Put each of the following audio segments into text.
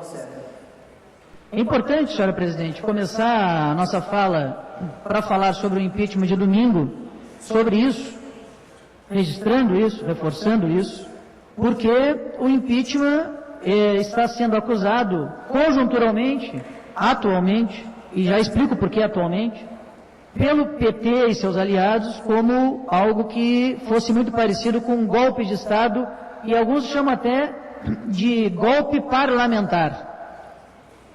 Rousseff. É importante, senhora presidente, começar a nossa fala para falar sobre o impeachment de domingo, sobre isso, registrando isso, reforçando isso, porque o impeachment está sendo acusado conjunturalmente, atualmente, e já explico por que atualmente, pelo PT e seus aliados como algo que fosse muito parecido com um golpe de Estado, e alguns chamam até de golpe parlamentar,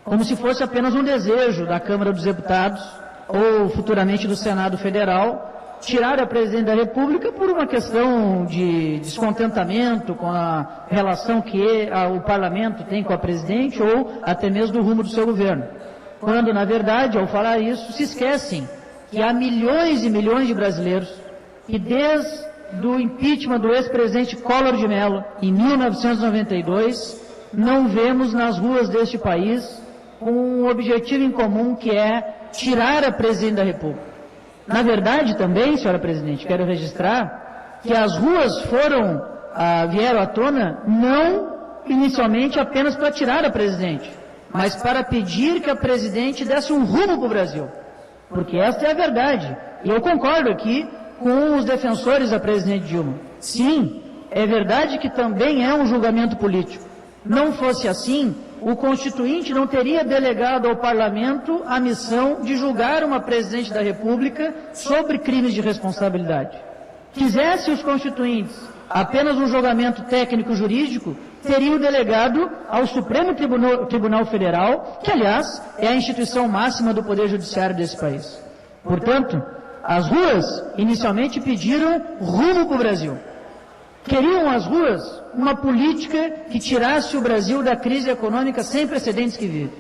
como se fosse apenas um desejo da Câmara dos Deputados ou futuramente do Senado Federal tirar a presidente da República por uma questão de descontentamento com a relação que o parlamento tem com a presidente ou até mesmo do rumo do seu governo. Quando, na verdade, ao falar isso, se esquecem que há milhões e milhões de brasileiros que desde o impeachment do ex-presidente Collor de Mello, em 1992, não vemos nas ruas deste país um objetivo em comum, que é tirar a presidente da República. Na verdade, também, senhora presidente, quero registrar que as ruas vieram à tona não inicialmente apenas para tirar a presidente, mas para pedir que a presidente desse um rumo para o Brasil. Porque esta é a verdade. E eu concordo aqui com os defensores da presidente Dilma. Sim, é verdade que também é um julgamento político. Não fosse assim, o Constituinte não teria delegado ao Parlamento a missão de julgar uma presidente da República sobre crimes de responsabilidade. Quisesse os Constituintes apenas um julgamento técnico-jurídico, teriam delegado ao Supremo Tribunal Federal, que, aliás, é a instituição máxima do Poder Judiciário desse país. Portanto, as ruas inicialmente pediram rumo para o Brasil. Queriam as ruas uma política que tirasse o Brasil da crise econômica sem precedentes que vive.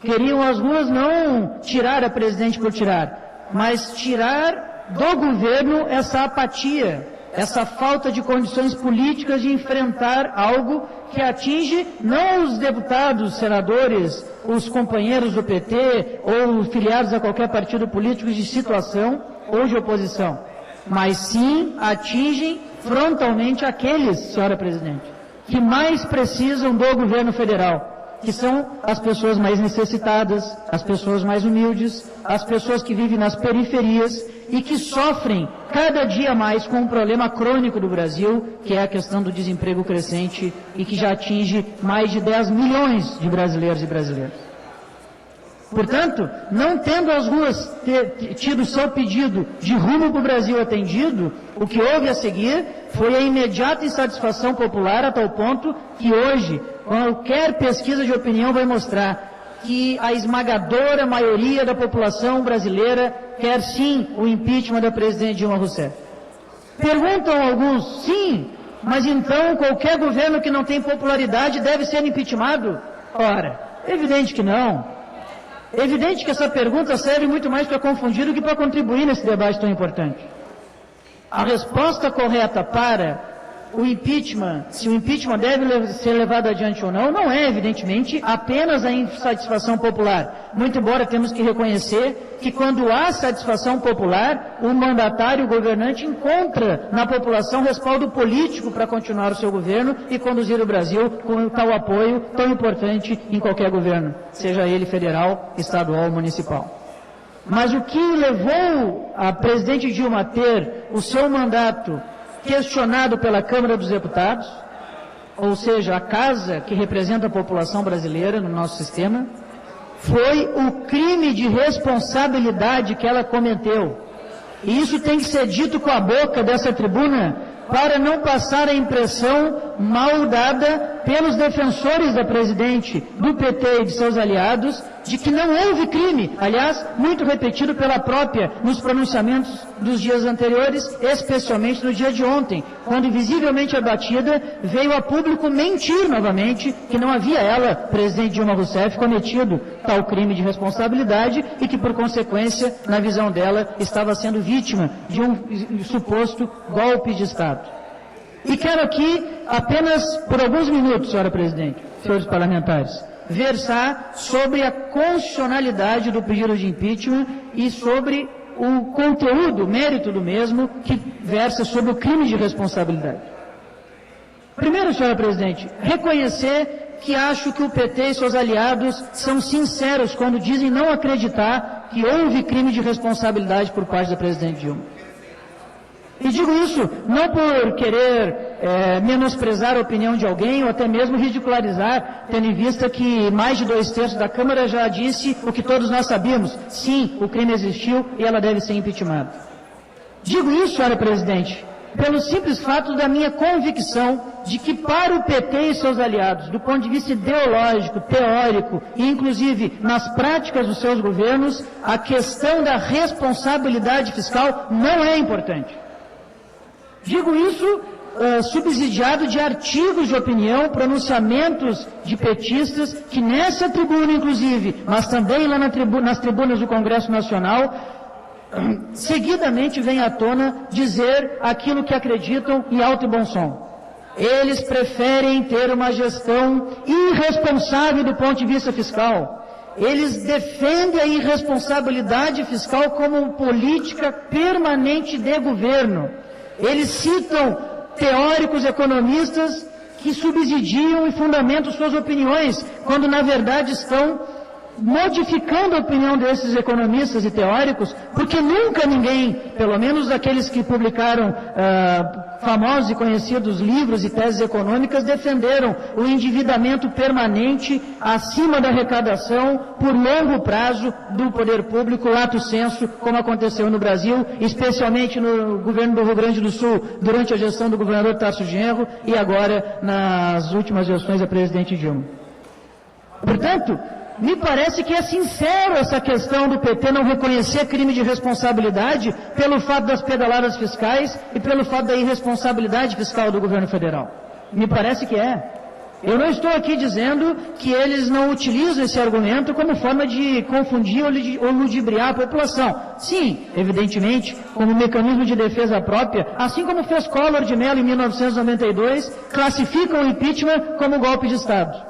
Queriam as ruas não tirar a presidente por tirar, mas tirar do governo essa apatia, essa falta de condições políticas de enfrentar algo que atinge não os deputados, senadores, os companheiros do PT ou filiados a qualquer partido político de situação ou de oposição, mas sim atingem frontalmente aqueles, senhora presidente, que mais precisam do governo federal, que são as pessoas mais necessitadas, as pessoas mais humildes, as pessoas que vivem nas periferias e que sofrem cada dia mais com um problema crônico do Brasil, que é a questão do desemprego crescente e que já atinge mais de 10 milhões de brasileiros e brasileiras. Portanto, não tendo as ruas tido seu pedido de rumo para o Brasil atendido, o que houve a seguir foi a imediata insatisfação popular a tal ponto que hoje, qualquer pesquisa de opinião vai mostrar que a esmagadora maioria da população brasileira quer sim o impeachment da presidente Dilma Rousseff. Perguntam alguns, sim, mas então qualquer governo que não tem popularidade deve ser impeachmentado? Ora, evidente que não. É evidente que essa pergunta serve muito mais para confundir do que para contribuir nesse debate tão importante. A resposta correta para o impeachment, se o impeachment deve ser levado adiante ou não, não é, evidentemente, apenas a insatisfação popular. Muito embora temos que reconhecer que quando há satisfação popular, o mandatário, o governante, encontra na população respaldo político para continuar o seu governo e conduzir o Brasil com tal apoio tão importante em qualquer governo, seja ele federal, estadual ou municipal. Mas o que levou a presidente Dilma a ter o seu mandato questionado pela Câmara dos Deputados, ou seja, a casa que representa a população brasileira no nosso sistema, foi o crime de responsabilidade que ela cometeu. E isso tem que ser dito com a boca dessa tribuna para não passar a impressão mal dada pelos defensores da presidente, do PT e de seus aliados, de que não houve crime, aliás, muito repetido pela própria nos pronunciamentos dos dias anteriores, especialmente no dia de ontem, quando visivelmente abatida, veio a público mentir novamente que não havia ela, presidente Dilma Rousseff, cometido tal crime de responsabilidade e que, por consequência, na visão dela, estava sendo vítima de um suposto golpe de Estado. E quero aqui, apenas por alguns minutos, senhora presidente, senhores parlamentares, versar sobre a constitucionalidade do pedido de impeachment e sobre o conteúdo, o mérito do mesmo, que versa sobre o crime de responsabilidade. Primeiro, senhora presidente, reconhecer que acho que o PT e seus aliados são sinceros quando dizem não acreditar que houve crime de responsabilidade por parte da presidente Dilma. E digo isso não por querer menosprezar a opinião de alguém ou até mesmo ridicularizar, tendo em vista que mais de 2/3 da Câmara já disse o que todos nós sabíamos. Sim, o crime existiu e ela deve ser impeachmentada. Digo isso, senhora presidente, pelo simples fato da minha convicção de que para o PT e seus aliados, do ponto de vista ideológico, teórico e inclusive nas práticas dos seus governos, a questão da responsabilidade fiscal não é importante. Digo isso subsidiado de artigos de opinião, pronunciamentos de petistas que nessa tribuna, inclusive, mas também lá nas tribunas do Congresso Nacional, seguidamente vem à tona dizer aquilo que acreditam em alto e bom som. Eles preferem ter uma gestão irresponsável do ponto de vista fiscal. Eles defendem a irresponsabilidade fiscal como política permanente de governo. Eles citam teóricos economistas que subsidiam e fundamentam suas opiniões, quando na verdade estão modificando a opinião desses economistas e teóricos, porque nunca ninguém, pelo menos aqueles que publicaram famosos e conhecidos livros e teses econômicas, defenderam o endividamento permanente acima da arrecadação por longo prazo do poder público, lato sensu, como aconteceu no Brasil, especialmente no governo do Rio Grande do Sul, durante a gestão do governador Tarso Genro e agora nas últimas gestões da presidente Dilma. Portanto, me parece que é sincero essa questão do PT não reconhecer crime de responsabilidade pelo fato das pedaladas fiscais e pelo fato da irresponsabilidade fiscal do governo federal. Me parece que é. Eu não estou aqui dizendo que eles não utilizam esse argumento como forma de confundir ou ludibriar a população. Sim, evidentemente, como mecanismo de defesa própria, assim como fez Collor de Mello em 1992, classificam o impeachment como golpe de Estado.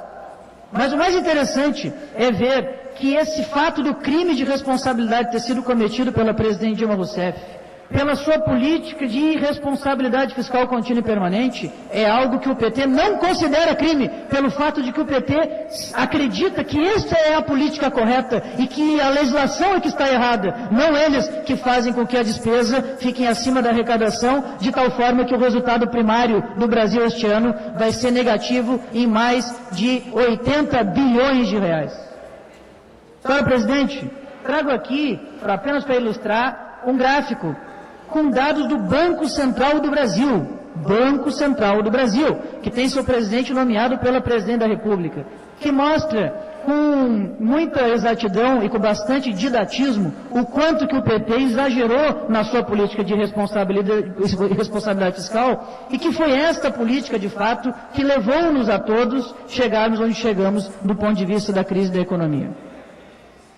Mas o mais interessante é ver que esse fato do crime de responsabilidade ter sido cometido pela presidente Dilma Rousseff, pela sua política de irresponsabilidade fiscal contínua e permanente, é algo que o PT não considera crime, pelo fato de que o PT acredita que esta é a política correta e que a legislação é que está errada, não eles que fazem com que a despesa fique acima da arrecadação, de tal forma que o resultado primário do Brasil este ano vai ser negativo em mais de 80 bilhões de reais. Senhora presidente, trago aqui, apenas para ilustrar, um gráfico com dados do Banco Central do Brasil, que tem seu presidente nomeado pela presidente da República, que mostra com muita exatidão e com bastante didatismo o quanto que o PT exagerou na sua política de responsabilidade fiscal e que foi esta política, de fato, que levou-nos a todos chegarmos onde chegamos do ponto de vista da crise da economia.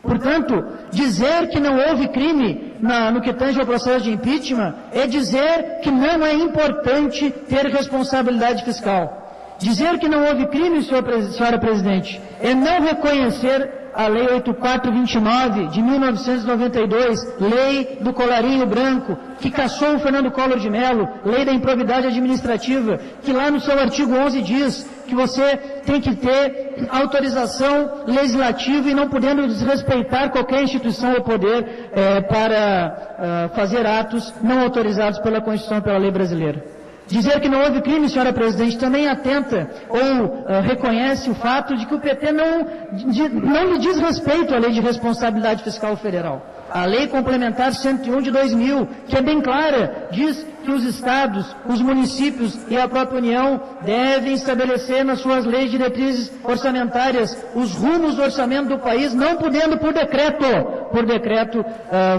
Portanto, dizer que não houve crime no que tange ao processo de impeachment é dizer que não é importante ter responsabilidade fiscal. Dizer que não houve crime, senhora presidente, é não reconhecer a Lei 8429 de 1992, Lei do Colarinho Branco, que cassou o Fernando Collor de Mello, Lei da Improbidade Administrativa, que lá no seu artigo 11 diz que você tem que ter autorização legislativa e não podendo desrespeitar qualquer instituição ou poder para fazer atos não autorizados pela Constituição e pela lei brasileira. Dizer que não houve crime, senhora presidente, também atenta ou reconhece o fato de que o PT não lhe diz respeito à Lei de Responsabilidade Fiscal Federal. A Lei Complementar 101 de 2000, que é bem clara, diz que os estados, os municípios e a própria União devem estabelecer nas suas leis diretrizes orçamentárias os rumos do orçamento do país, não podendo por decreto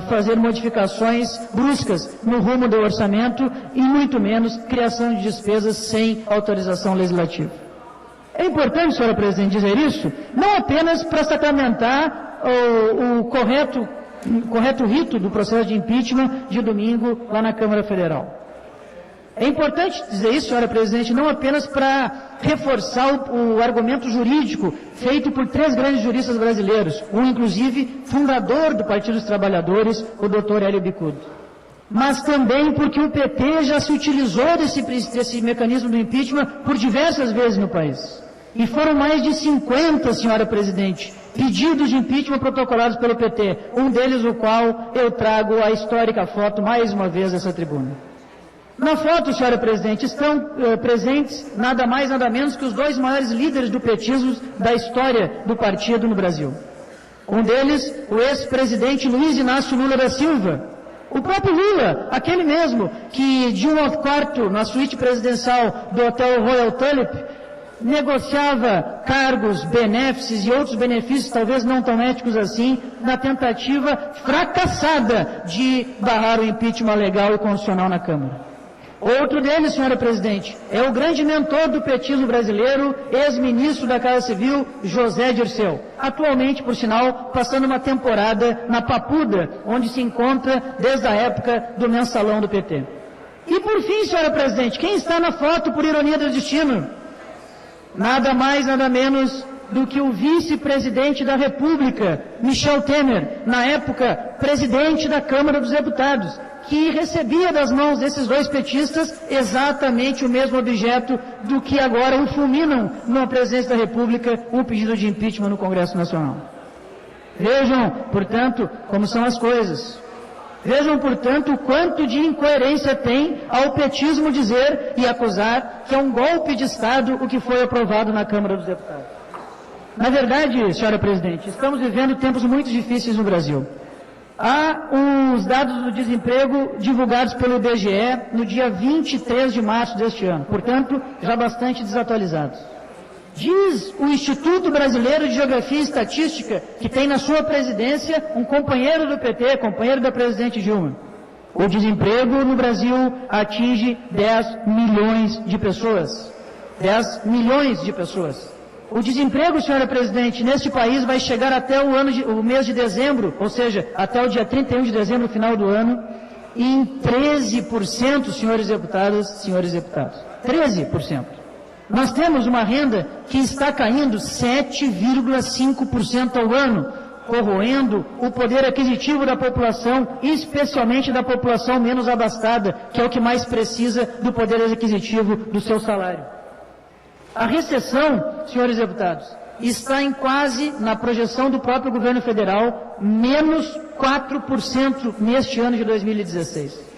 fazer modificações bruscas no rumo do orçamento e muito menos criação de despesas sem autorização legislativa. É importante, senhora presidente, dizer isso, não apenas para sacramentar o correto rito do processo de impeachment de domingo lá na Câmara Federal. É importante dizer isso, senhora presidente, não apenas para reforçar o argumento jurídico feito por 3 grandes juristas brasileiros, um inclusive fundador do Partido dos Trabalhadores, o Dr. Hélio Bicudo, mas também porque o PT já se utilizou desse mecanismo do impeachment por diversas vezes no país. E foram mais de 50, senhora presidente, pedidos de impeachment protocolados pelo PT, um deles o qual eu trago a histórica foto mais uma vez dessa tribuna. Na foto, senhora presidente, estão presentes nada mais, nada menos que os dois maiores líderes do petismo da história do partido no Brasil. Um deles, o ex-presidente Luiz Inácio Lula da Silva. O próprio Lula, aquele mesmo que de um quarto na suíte presidencial do Hotel Royal Tulip, negociava cargos, benefícios e outros benefícios, talvez não tão éticos assim, na tentativa fracassada de barrar o impeachment legal e constitucional na Câmara. Outro deles, senhora presidente, é o grande mentor do petismo brasileiro, ex-ministro da Casa Civil, José Dirceu. Atualmente, por sinal, passando uma temporada na Papuda, onde se encontra desde a época do mensalão do PT. E por fim, senhora presidente, quem está na foto, por ironia do destino? Nada mais, nada menos do que o vice-presidente da República, Michel Temer, na época, presidente da Câmara dos Deputados, que recebia das mãos desses dois petistas exatamente o mesmo objeto do que agora o fulminam na presidência da República, um pedido de impeachment no Congresso Nacional. Vejam, portanto, como são as coisas. Vejam, portanto, o quanto de incoerência tem ao petismo dizer e acusar que é um golpe de Estado o que foi aprovado na Câmara dos Deputados. Na verdade, senhora presidente, estamos vivendo tempos muito difíceis no Brasil. Há os dados do desemprego divulgados pelo IBGE no dia 23 de março deste ano, portanto, já bastante desatualizados. Diz o Instituto Brasileiro de Geografia e Estatística, que tem na sua presidência um companheiro do PT, companheiro da presidente Dilma. O desemprego no Brasil atinge 10 milhões de pessoas. 10 milhões de pessoas. O desemprego, senhora presidente, neste país vai chegar até o mês de dezembro, ou seja, até o dia 31 de dezembro, final do ano, em 13%, senhores deputados, senhores deputados. 13%. Nós temos uma renda que está caindo 7,5% ao ano, corroendo o poder aquisitivo da população, especialmente da população menos abastada, que é o que mais precisa do poder aquisitivo do seu salário. A recessão, senhores deputados, está em quase, na projeção do próprio governo federal, menos 4% neste ano de 2016.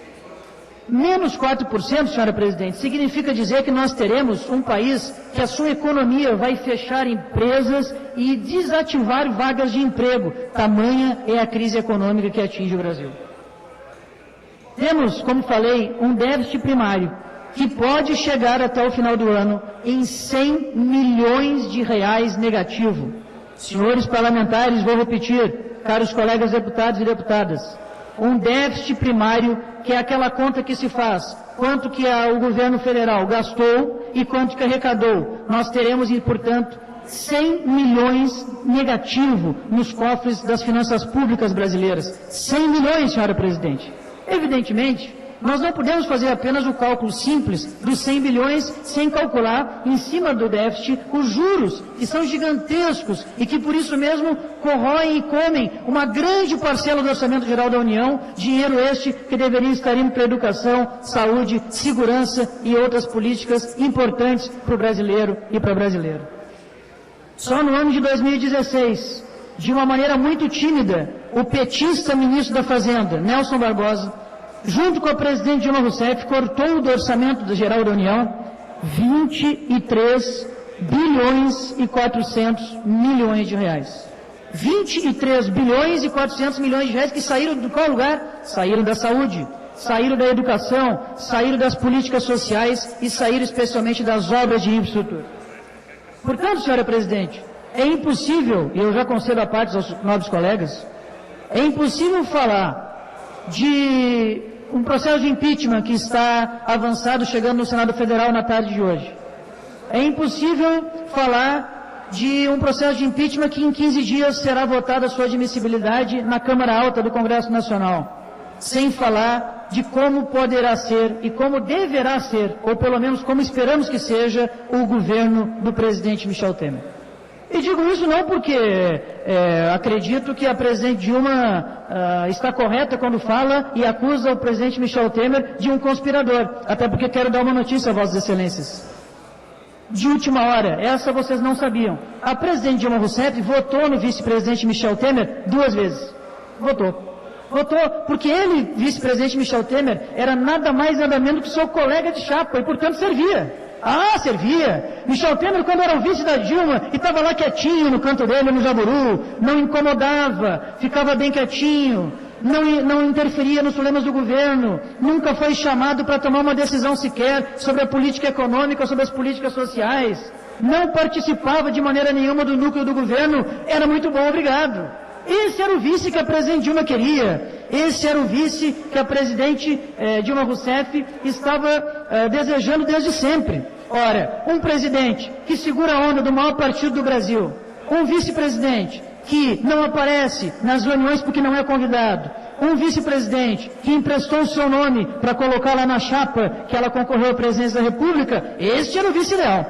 Menos 4%, senhora presidente, significa dizer que nós teremos um país que a sua economia vai fechar empresas e desativar vagas de emprego. Tamanha é a crise econômica que atinge o Brasil. Temos, como falei, um déficit primário que pode chegar até o final do ano em 100 milhões de reais negativo. Senhores parlamentares, vou repetir, caros colegas deputados e deputadas, um déficit primário que é aquela conta que se faz, quanto que o governo federal gastou e quanto que arrecadou. Nós teremos, portanto, 100 milhões negativo nos cofres das finanças públicas brasileiras. 100 milhões, senhora presidente. Evidentemente, nós não podemos fazer apenas o cálculo simples dos 100 bilhões sem calcular, em cima do déficit, os juros, que são gigantescos e que, por isso mesmo, corroem e comem uma grande parcela do Orçamento Geral da União, dinheiro este que deveria estar indo para a educação, saúde, segurança e outras políticas importantes para o brasileiro e para a brasileira. Só no ano de 2016, de uma maneira muito tímida, o petista ministro da Fazenda, Nelson Barbosa, junto com a presidente Dilma Rousseff, cortou do Orçamento Geral da União 23 bilhões e 400 milhões de reais. 23 bilhões e 400 milhões de reais que saíram de qual lugar? Saíram da saúde, saíram da educação, saíram das políticas sociais e saíram especialmente das obras de infraestrutura. Portanto, senhora presidente, é impossível, e eu já concedo a parte aos nobres colegas, é impossível falar de um processo de impeachment que está avançado, chegando no Senado Federal na tarde de hoje. É impossível falar de um processo de impeachment que em 15 dias será votada a sua admissibilidade na Câmara Alta do Congresso Nacional, sem falar de como poderá ser e como deverá ser, ou pelo menos como esperamos que seja, o governo do presidente Michel Temer. E digo isso não porque acredito que a presidente Dilma está correta quando fala e acusa o presidente Michel Temer de um conspirador, até porque quero dar uma notícia a vossas excelências. de última hora, essa vocês não sabiam. A presidente Dilma Rousseff votou no vice-presidente Michel Temer 2 vezes. Votou porque ele, vice-presidente Michel Temer, era nada mais nada menos que seu colega de chapa e, portanto, servia. Servia. Michel Temer, quando era o vice da Dilma, e estava lá quietinho no canto dele, no Jaburu, não incomodava, ficava bem quietinho, não interferia nos problemas do governo, nunca foi chamado para tomar uma decisão sequer sobre a política econômica, sobre as políticas sociais, não participava de maneira nenhuma do núcleo do governo, era muito bom, obrigado. Esse era o vice que a presidente Dilma queria. Esse era o vice que a presidente Dilma Rousseff estava desejando desde sempre. Ora, um presidente que segura a onda do maior partido do Brasil, um vice-presidente que não aparece nas reuniões porque não é convidado, um vice-presidente que emprestou o seu nome para colocar lá na chapa que ela concorreu à presidência da República, esse era o vice ideal.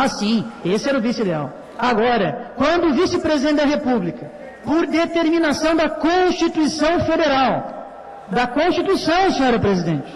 Sim, esse era o vice ideal. Agora, quando o vice-presidente da República, por determinação da Constituição Federal, da Constituição, senhora presidente,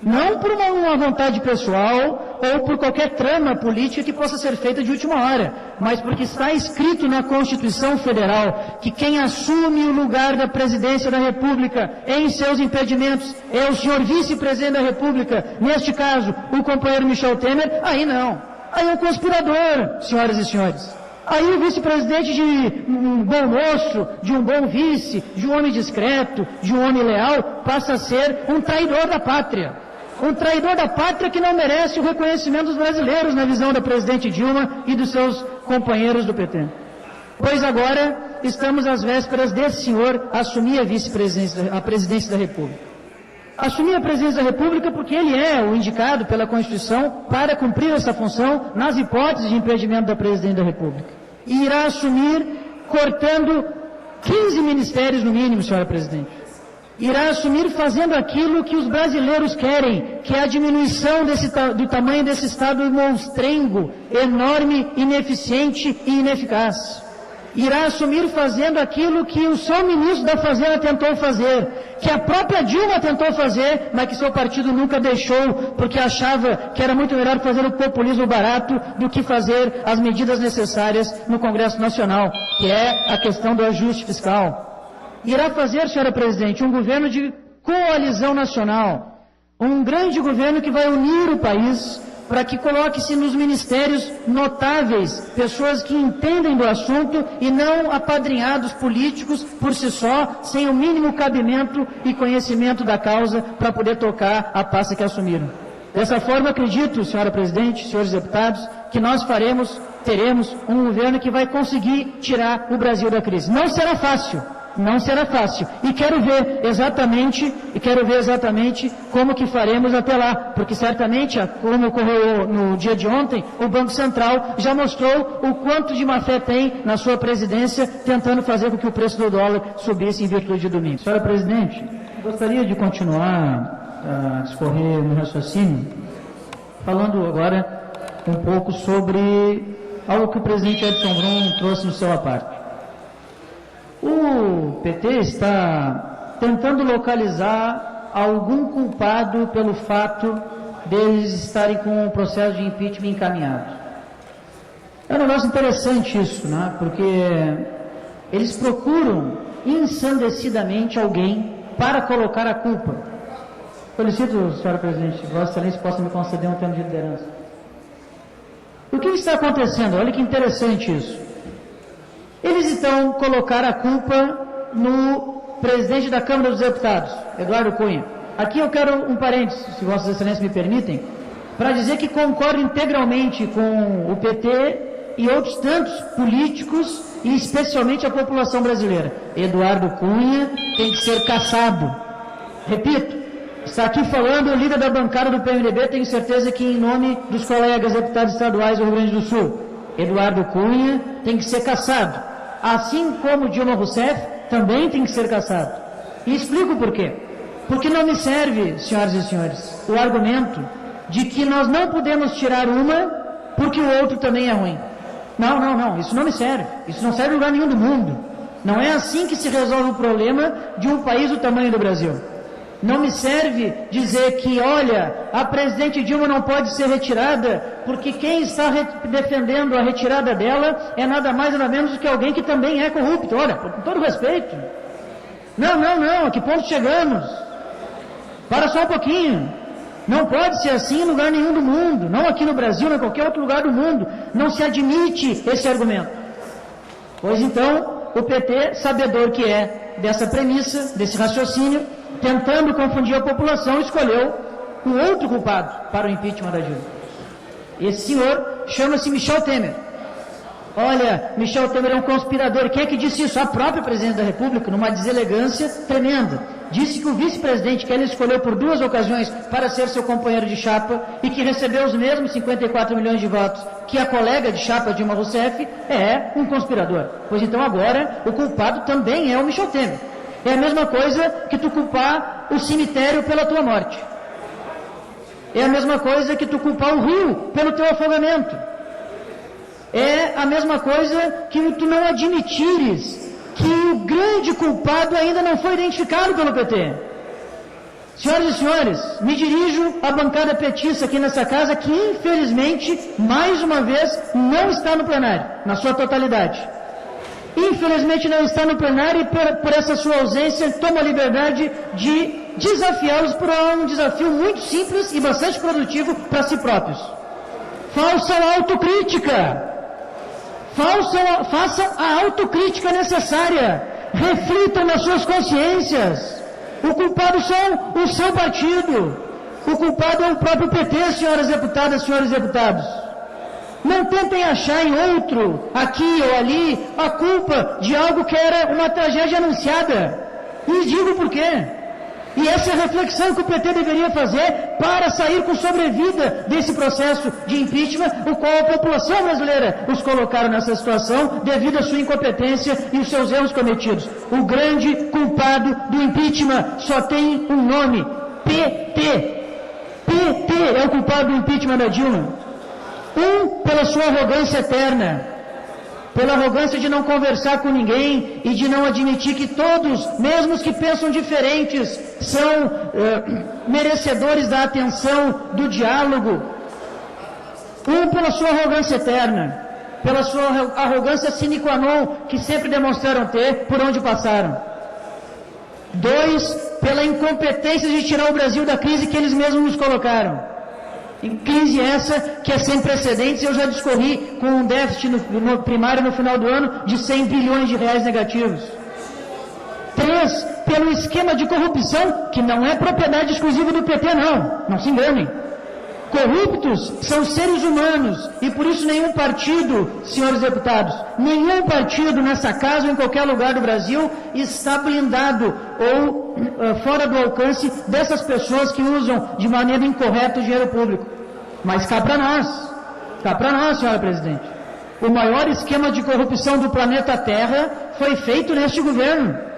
não por uma vontade pessoal ou por qualquer trama política que possa ser feita de última hora, mas porque está escrito na Constituição Federal que quem assume o lugar da presidência da República em seus impedimentos é o senhor vice-presidente da República, neste caso, o companheiro Michel Temer, aí não. Aí é um conspirador, senhoras e senhores. Aí o vice-presidente de um bom moço, de um bom vice, de um homem discreto, de um homem leal, passa a ser um traidor da pátria. Um traidor da pátria que não merece o reconhecimento dos brasileiros na visão da presidente Dilma e dos seus companheiros do PT. Pois agora estamos às vésperas desse senhor assumir a presidência da República. Assumir a presidência da República porque ele é o indicado pela Constituição para cumprir essa função nas hipóteses de impedimento da presidente da República. E irá assumir cortando 15 ministérios no mínimo, senhora presidente. Irá assumir fazendo aquilo que os brasileiros querem, que é a diminuição do tamanho desse Estado monstrengo, enorme, ineficiente e ineficaz. Irá assumir fazendo aquilo que o seu ministro da Fazenda tentou fazer, que a própria Dilma tentou fazer, mas que seu partido nunca deixou, porque achava que era muito melhor fazer o populismo barato do que fazer as medidas necessárias no Congresso Nacional, que é a questão do ajuste fiscal. Irá fazer, senhora presidente, um governo de coalizão nacional, um grande governo que vai unir o país, para que coloque-se nos ministérios notáveis, pessoas que entendem do assunto e não apadrinhados políticos por si só, sem o mínimo cabimento e conhecimento da causa para poder tocar a pasta que assumiram. Dessa forma, acredito, senhora presidente, senhores deputados, que nós teremos um governo que vai conseguir tirar o Brasil da crise. Não será fácil. Não será fácil. E quero ver exatamente como que faremos até lá, porque certamente, como ocorreu no dia de ontem, o Banco Central já mostrou o quanto de má fé tem na sua presidência, tentando fazer com que o preço do dólar subisse em virtude de domingo. Senhora presidente, gostaria de continuar a discorrer no raciocínio, falando agora um pouco sobre algo que o presidente Edson Brum trouxe no seu aparte. O PT está tentando localizar algum culpado pelo fato deles estarem com o processo de impeachment encaminhado. É um negócio interessante isso, né? Porque eles procuram ensandecidamente alguém para colocar a culpa. Solicito, senhora presidente, Vossa Excelência possa me conceder um tempo de liderança. O que está acontecendo? Olha que interessante isso. Eles então colocaram a culpa no presidente da Câmara dos Deputados, Eduardo Cunha. Aqui eu quero um parênteses, se Vossas Excelências me permitem, para dizer que concordo integralmente com o PT e outros tantos políticos, e especialmente a população brasileira. Eduardo Cunha tem que ser cassado. Repito, está aqui falando o líder da bancada do PMDB, tenho certeza que em nome dos colegas deputados estaduais do Rio Grande do Sul. Eduardo Cunha tem que ser cassado. Assim como Dilma Rousseff, também tem que ser cassado. E explico por quê. Porque não me serve, senhoras e senhores, o argumento de que nós não podemos tirar uma porque o outro também é ruim. Não, isso não me serve. Isso não serve em lugar nenhum do mundo. Não é assim que se resolve o problema de um país do tamanho do Brasil. Não me serve dizer que, olha, a presidente Dilma não pode ser retirada, porque quem está defendendo a retirada dela é nada mais nada menos do que alguém que também é corrupto. Olha, com todo respeito. Não, a que ponto chegamos? Para só um pouquinho. Não pode ser assim em lugar nenhum do mundo, não aqui no Brasil, nem em qualquer outro lugar do mundo. Não se admite esse argumento. Pois então, o PT, sabedor que é dessa premissa, desse raciocínio, tentando confundir a população, escolheu um outro culpado para o impeachment da Dilma. Esse senhor chama-se Michel Temer. Olha, Michel Temer é um conspirador. Quem é que disse isso? A própria presidente da República, numa deselegância tremenda. Disse que o vice-presidente, que ela escolheu por 2 ocasiões para ser seu companheiro de chapa e que recebeu os mesmos 54 milhões de votos que a colega de chapa Dilma Rousseff, é um conspirador. Pois então agora o culpado também é o Michel Temer. É a mesma coisa que tu culpar o cemitério pela tua morte. É a mesma coisa que tu culpar o rio pelo teu afogamento. É a mesma coisa que tu não admitires que o grande culpado ainda não foi identificado pelo PT. Senhoras e senhores, me dirijo à bancada petista aqui nessa casa, que infelizmente, mais uma vez, não está no plenário, na sua totalidade. Infelizmente não está no plenário e por essa sua ausência tomo a liberdade de desafiá-los por um desafio muito simples e bastante produtivo para si próprios. Façam autocrítica. Façam a autocrítica necessária. Reflitam nas suas consciências. O culpado são o seu partido. O culpado é o próprio PT, senhoras deputadas, senhores deputados. Não tentem achar em outro, aqui ou ali, a culpa de algo que era uma tragédia anunciada. E digo por quê. E essa é a reflexão que o PT deveria fazer para sair com sobrevida desse processo de impeachment, o qual a população brasileira os colocaram nessa situação devido à sua incompetência e os seus erros cometidos. O grande culpado do impeachment só tem um nome: PT. PT é o culpado do impeachment da Dilma. Pela sua arrogância eterna, pela arrogância de não conversar com ninguém e de não admitir que todos, mesmo os que pensam diferentes, são merecedores da atenção, do diálogo. Pela sua arrogância eterna, pela sua arrogância sine qua non, que sempre demonstraram ter por onde passaram. 2, pela incompetência de tirar o Brasil da crise que eles mesmos nos colocaram. Em crise essa que é sem precedentes. Eu já discorri com um déficit no primário no final do ano de 100 bilhões de reais negativos. 3, pelo esquema de corrupção, que não é propriedade exclusiva do PT, não se enganem. Corruptos são seres humanos e por isso nenhum partido, senhores deputados, nenhum partido nessa casa ou em qualquer lugar do Brasil está blindado ou fora do alcance dessas pessoas que usam de maneira incorreta o dinheiro público. Mas cá para nós, senhora presidente, o maior esquema de corrupção do planeta Terra foi feito neste governo.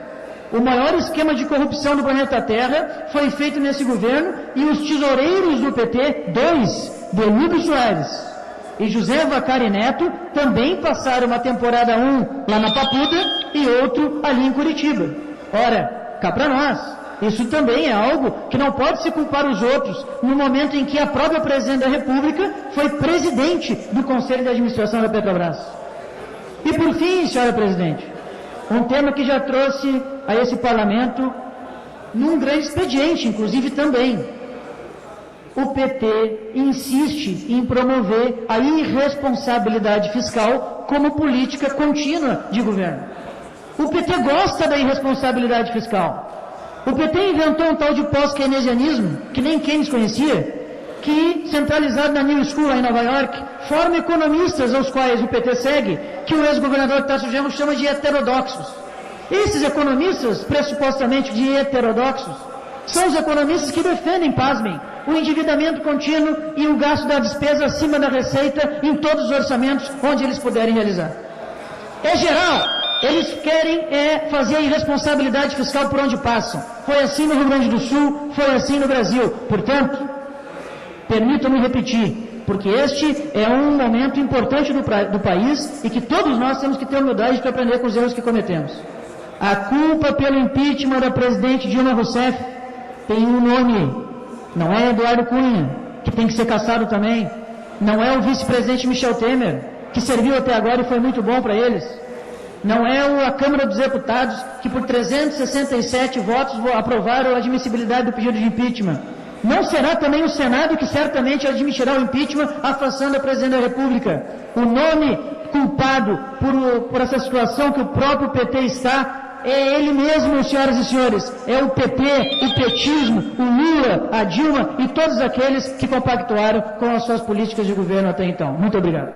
O maior esquema de corrupção do planeta Terra foi feito nesse governo e os tesoureiros do PT, 2, Delírio Soares e José Vacari Neto, também passaram uma temporada 1 lá na Papuda e outro ali em Curitiba. Ora, cá para nós, isso também é algo que não pode se culpar os outros no momento em que a própria presidente da República foi presidente do Conselho de Administração da Petrobras. E por fim, senhora presidente, um tema que já trouxe a esse parlamento num grande expediente, inclusive também. O PT insiste em promover a irresponsabilidade fiscal como política contínua de governo. O PT gosta da irresponsabilidade fiscal. O PT inventou um tal de pós-keynesianismo, que nem Keynes conhecia, que, centralizado na New School lá em Nova York, forma economistas aos quais o PT segue, que o ex-governador Tasso Genro chama de heterodoxos. Esses economistas, pressupostamente de heterodoxos, são os economistas que defendem, pasmem, o endividamento contínuo e o gasto da despesa acima da receita em todos os orçamentos onde eles puderem realizar. É geral, eles querem fazer a irresponsabilidade fiscal por onde passam. Foi assim no Rio Grande do Sul, foi assim no Brasil. Portanto, permitam-me repetir, porque este é um momento importante do país e que todos nós temos que ter humildade para aprender com os erros que cometemos. A culpa pelo impeachment da presidente Dilma Rousseff tem um nome, não é Eduardo Cunha, que tem que ser cassado também, não é o vice-presidente Michel Temer, que serviu até agora e foi muito bom para eles, não é a Câmara dos Deputados, que por 367 votos aprovaram a admissibilidade do pedido de impeachment. Não será também o Senado, que certamente admitirá o impeachment, afastando a presidente da República. O nome culpado por essa situação que o próprio PT está, é ele mesmo, senhoras e senhores. É o PT, o petismo, o Lula, a Dilma e todos aqueles que compactuaram com as suas políticas de governo até então. Muito obrigado.